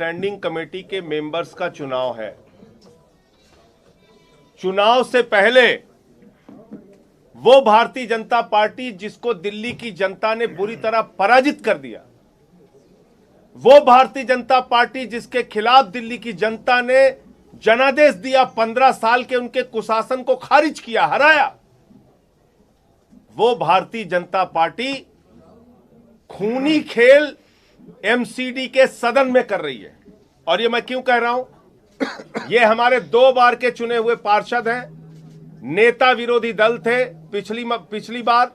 Standing committee के members का चुनाव है। चुनाव से पहले वो भारतीय जनता पार्टी जिसको दिल्ली की जनता ने बुरी तरह पराजित कर दिया, वो भारतीय जनता पार्टी जिसके खिलाफ दिल्ली की जनता ने जनादेश दिया, 15 साल के उनके कुशासन को खारिज किया, हराया, वो भारतीय जनता पार्टी खूनी खेल एमसीडी के सदन में कर रही है। और ये मैं क्यों कह रहा हूं? ये हमारे 2 बार के चुने हुए पार्षद हैं, नेता विरोधी दल थे पिछली बार,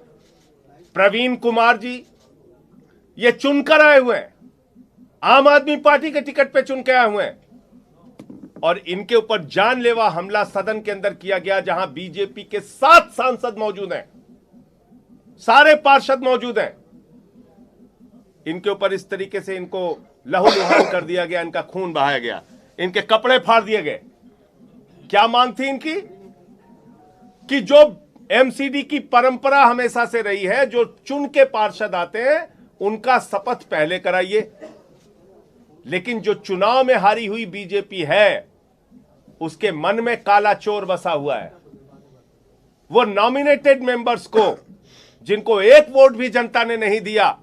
प्रवीण कुमार जी, ये चुनकर आए हुए हैं, आम आदमी पार्टी के टिकट पे चुन के आए हुए हैं, और इनके ऊपर जानलेवा हमला सदन के अंदर किया गया, जहां बीजेपी के 7 सांसद मौजूद हैं, सारे पार्षद मौजूद हैं। इनके ऊपर इस तरीके से इनको लहूलुहान कर दिया गया, इनका खून बहाया गया, इनके कपड़े फाड़ दिए गए। क्या मांग थी इनकी? कि जो एमसीडी की परंपरा हमेशा से रही है, जो चुन के पार्षद आते हैं उनका शपथ पहले कराइए। लेकिन जो चुनाव में हारी हुई बीजेपी है, उसके मन में काला चोर बसा हुआ है। वो नॉमिनेटेड मेंबर्स को, जिनको 1 वोट भी जनता ने नहीं दिया,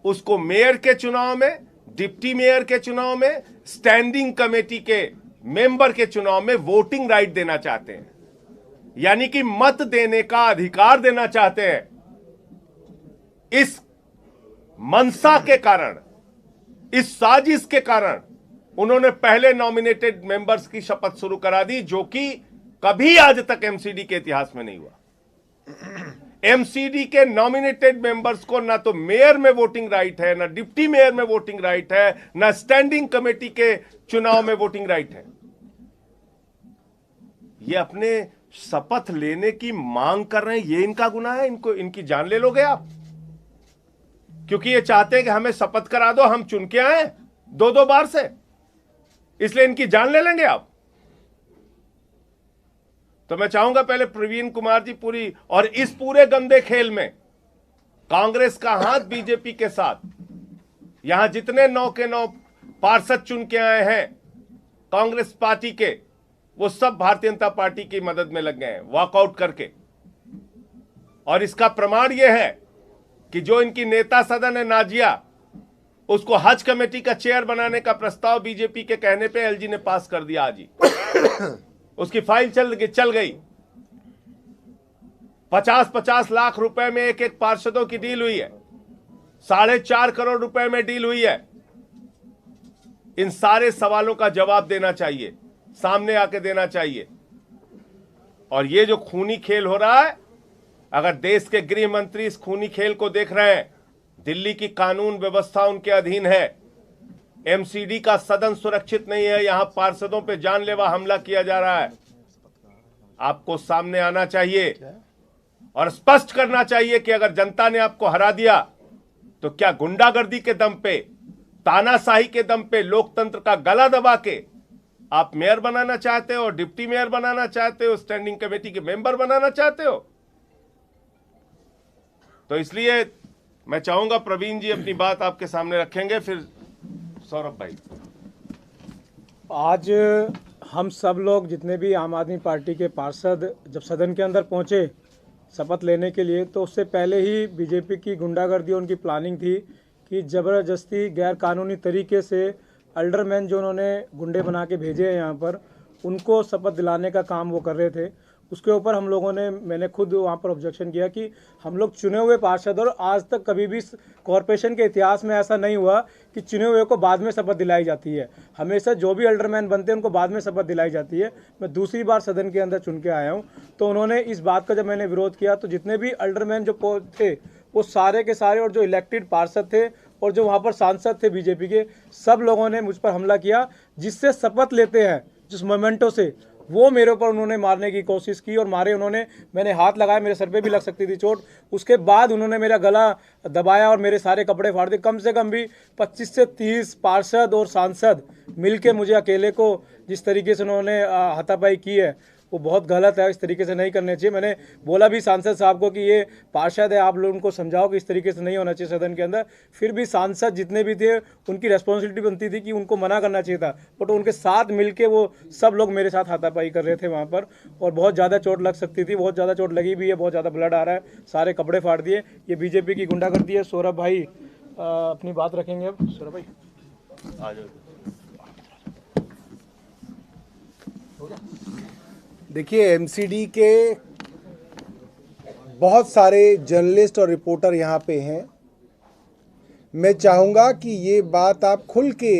उसको मेयर के चुनाव में, डिप्टी मेयर के चुनाव में, स्टैंडिंग कमेटी के मेंबर के चुनाव में वोटिंग राइट देना चाहते हैं, यानी कि मत देने का अधिकार देना चाहते हैं। इस मंशा के कारण, इस साजिश के कारण उन्होंने पहले नॉमिनेटेड मेंबर्स की शपथ शुरू करा दी, जो कि कभी आज तक एमसीडी के इतिहास में नहीं हुआ। एमसीडी के नॉमिनेटेड मेंबर्स को ना तो मेयर में वोटिंग राइट है, ना डिप्टी मेयर में वोटिंग राइट है, ना स्टैंडिंग कमेटी के चुनाव में वोटिंग राइट है। ये अपने शपथ लेने की मांग कर रहे हैं, ये इनका गुनाह है? इनकी जान ले लोगे आप? क्योंकि ये चाहते हैं कि हमें शपथ करा दो, हम चुन के आए 2-2 बार से, इसलिए इनकी जान ले लेंगे आप? तो मैं चाहूंगा पहले प्रवीण कुमार जी पूरी, और इस पूरे गंदे खेल में कांग्रेस का हाथ बीजेपी के साथ, यहां जितने 9 के 9 पार्षद चुन के आए हैं कांग्रेस पार्टी के, वो सब भारतीय जनता पार्टी की मदद में लग गए हैं वॉकआउट करके। और इसका प्रमाण यह है कि जो इनकी नेता सदन है नाजिया, उसको हज कमेटी का चेयर बनाने का प्रस्ताव बीजेपी के कहने पे एलजी ने पास कर दिया आज ही। उसकी फाइल चल गई। 50-50 लाख रुपए में एक पार्षदों की डील हुई है, 4.5 करोड़ रुपए में डील हुई है। इन सारे सवालों का जवाब देना चाहिए, सामने आके देना चाहिए। और ये जो खूनी खेल हो रहा है, अगर देश के गृह मंत्री इस खूनी खेल को देख रहे हैं, दिल्ली की कानून व्यवस्था उनके अधीन है, एमसीडी का सदन सुरक्षित नहीं है, यहां पार्षदों पे जानलेवा हमला किया जा रहा है, आपको सामने आना चाहिए और स्पष्ट करना चाहिए कि अगर जनता ने आपको हरा दिया तो क्या गुंडागर्दी के दम पे, तानाशाही के दम पे, लोकतंत्र का गला दबा के आप मेयर बनाना चाहते हो, डिप्टी मेयर बनाना चाहते हो, स्टैंडिंग कमेटी के मेंबर बनाना चाहते हो? तो इसलिए मैं चाहूंगा प्रवीण जी अपनी बात आपके सामने रखेंगे, फिर सौरभ भाई। आज हम सब लोग जितने भी आम आदमी पार्टी के पार्षद जब सदन के अंदर पहुंचे शपथ लेने के लिए, तो उससे पहले ही बीजेपी की गुंडागर्दी उनकी प्लानिंग थी कि ज़बरदस्ती गैर कानूनी तरीके से अल्डरमैन जो उन्होंने गुंडे बना के भेजे हैं यहाँ पर, उनको शपथ दिलाने का काम वो कर रहे थे। उसके ऊपर हम लोगों ने, मैंने खुद वहाँ पर ऑब्जेक्शन किया कि हम लोग चुने हुए पार्षद, और आज तक कभी भी कॉरपोरेशन के इतिहास में ऐसा नहीं हुआ कि चुने हुए को बाद में शपथ दिलाई जाती है। हमेशा जो भी अल्डरमैन बनते हैं उनको बाद में शपथ दिलाई जाती है। मैं दूसरी बार सदन के अंदर चुन के आया हूँ, तो उन्होंने इस बात का जब मैंने विरोध किया, तो जितने भी अल्डरमैन जो थे वो सारे के सारे, और जो इलेक्टेड पार्षद थे और जो वहाँ पर सांसद थे बीजेपी के, सब लोगों ने मुझ पर हमला किया। जिससे शपथ लेते हैं, जिस मोमेंटो से, वो मेरे ऊपर उन्होंने मारने की कोशिश की और मारे उन्होंने। मैंने हाथ लगाया, मेरे सर पे भी लग सकती थी चोट। उसके बाद उन्होंने मेरा गला दबाया और मेरे सारे कपड़े फाड़ दिए। कम से कम भी 25 से 30 पार्षद और सांसद मिलके मुझे अकेले को जिस तरीके से उन्होंने हाथापाई की है, वो बहुत गलत है। इस तरीके से नहीं करने चाहिए। मैंने बोला भी सांसद साहब को कि ये पार्षद है, आप लोग उनको समझाओ कि इस तरीके से नहीं होना चाहिए सदन के अंदर। फिर भी सांसद जितने भी थे उनकी रेस्पॉन्सिबिलिटी बनती थी कि उनको मना करना चाहिए था, बट उनके साथ मिलके वो सब लोग मेरे साथ हाथापाई कर रहे थे वहाँ पर, और बहुत ज़्यादा चोट लग सकती थी। बहुत ज़्यादा चोट लगी भी है, बहुत ज़्यादा ब्लड आ रहा है, सारे कपड़े फाड़ दिए। ये बीजेपी की गुंडागर्दी है। सौरभ भाई अपनी बात रखेंगे अब। सौरभ भाई आ जाओ। देखिए, एमसीडी के बहुत सारे जर्नलिस्ट और रिपोर्टर यहाँ पे हैं। मैं चाहूँगा कि ये बात आप खुल के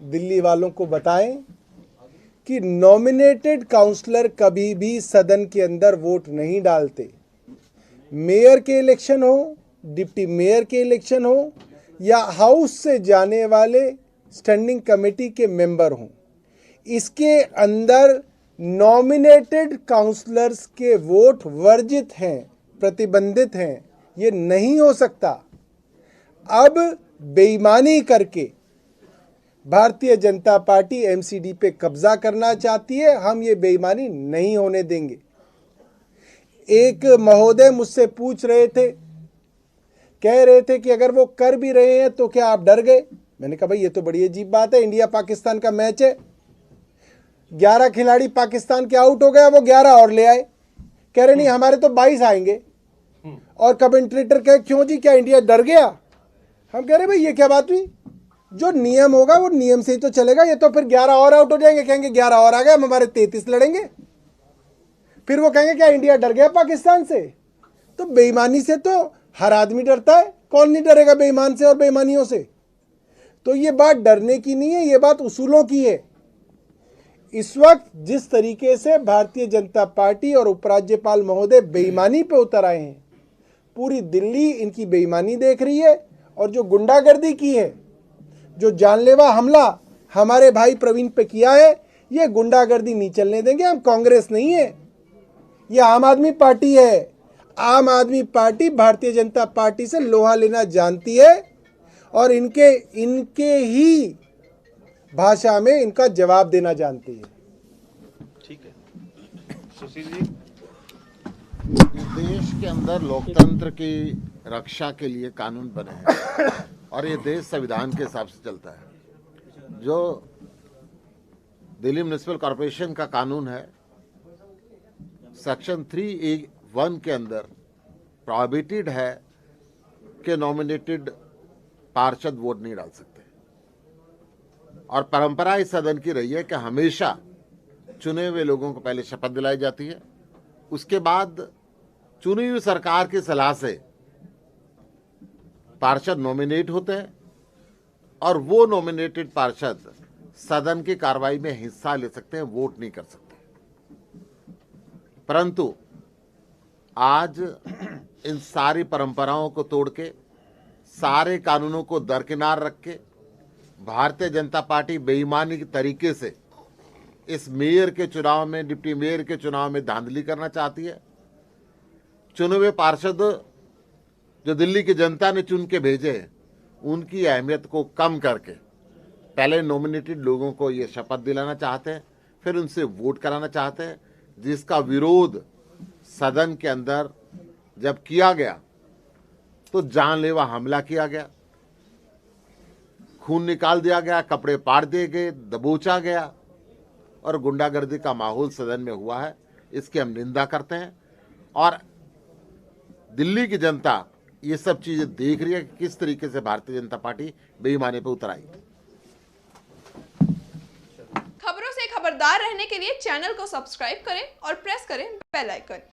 दिल्ली वालों को बताएं कि नॉमिनेटेड काउंसलर कभी भी सदन के अंदर वोट नहीं डालते। मेयर के इलेक्शन हो, डिप्टी मेयर के इलेक्शन हो, या हाउस से जाने वाले स्टैंडिंग कमेटी के मेंबर हों, इसके अंदर नॉमिनेटेड काउंसलर्स के वोट वर्जित हैं, प्रतिबंधित हैं। ये नहीं हो सकता। अब बेईमानी करके भारतीय जनता पार्टी एमसीडी पे कब्जा करना चाहती है। हम ये बेईमानी नहीं होने देंगे। एक महोदय मुझसे पूछ रहे थे, कह रहे थे कि अगर वो कर भी रहे हैं तो क्या आप डर गए? मैंने कहा भाई ये तो बड़ी अजीब बात है। इंडिया पाकिस्तान का मैच है, 11 खिलाड़ी पाकिस्तान के आउट हो गया, वो 11 और ले आए। कह रहे नहीं हमारे तो 22 आएंगे। और कमेंटेटर कहे क्यों जी, क्या इंडिया डर गया? हम कह रहे भाई ये क्या बात हुई? जो नियम होगा वो नियम से ही तो चलेगा। ये तो फिर 11 और आउट हो जाएंगे, कहेंगे 11 और आ गए, हम हमारे 33 लड़ेंगे। फिर वो कहेंगे क्या इंडिया डर गया पाकिस्तान से? तो बेईमानी से तो हर आदमी डरता है, कौन नहीं डरेगा बेईमान से और बेईमानियों से? तो ये बात डरने की नहीं है, ये बात उसूलों की है। इस वक्त जिस तरीके से भारतीय जनता पार्टी और उपराज्यपाल महोदय बेईमानी पे उतर आए हैं, पूरी दिल्ली इनकी बेईमानी देख रही है। और जो गुंडागर्दी की है, जो जानलेवा हमला हमारे भाई प्रवीण पे किया है, ये गुंडागर्दी नहीं चलने देंगे। हम कांग्रेस नहीं है, ये आम आदमी पार्टी है। आम आदमी पार्टी भारतीय जनता पार्टी से लोहा लेना जानती है और इनके ही भाषा में इनका जवाब देना जानती है। ठीक है सुशील जी। देश के अंदर लोकतंत्र की रक्षा के लिए कानून बने हैं और ये देश संविधान के हिसाब से चलता है। जो दिल्ली म्युनिसिपल कॉरपोरेशन का कानून है, सेक्शन 3(1) के अंदर प्रोहिबिटेड है कि नॉमिनेटेड पार्षद वोट नहीं डाल सकते। और परंपरा इस सदन की रही है कि हमेशा चुने हुए लोगों को पहले शपथ दिलाई जाती है, उसके बाद चुनी हुई सरकार की सलाह से पार्षद नॉमिनेट होते हैं और वो नॉमिनेटेड पार्षद सदन की कार्रवाई में हिस्सा ले सकते हैं, वोट नहीं कर सकते। परंतु आज इन सारी परंपराओं को तोड़ के, सारे कानूनों को दरकिनार रख के भारतीय जनता पार्टी बेईमानी के तरीके से इस मेयर के चुनाव में, डिप्टी मेयर के चुनाव में धांधली करना चाहती है। चुने हुए पार्षद जो दिल्ली की जनता ने चुन के भेजे हैं, उनकी अहमियत को कम करके पहले नॉमिनेटेड लोगों को ये शपथ दिलाना चाहते हैं, फिर उनसे वोट कराना चाहते हैं, जिसका विरोध सदन के अंदर जब किया गया तो जानलेवा हमला किया गया, खून निकाल दिया गया, कपड़े पाड़ दिए गए, दबोचा गया और गुंडागर्दी का माहौल सदन में हुआ है। इसकी हम निंदा करते हैं और दिल्ली की जनता ये सब चीजें देख रही है कि किस तरीके से भारतीय जनता पार्टी बेईमानी पे उतर आई। खबरों से खबरदार रहने के लिए चैनल को सब्सक्राइब करें और प्रेस करें बेल आइकन।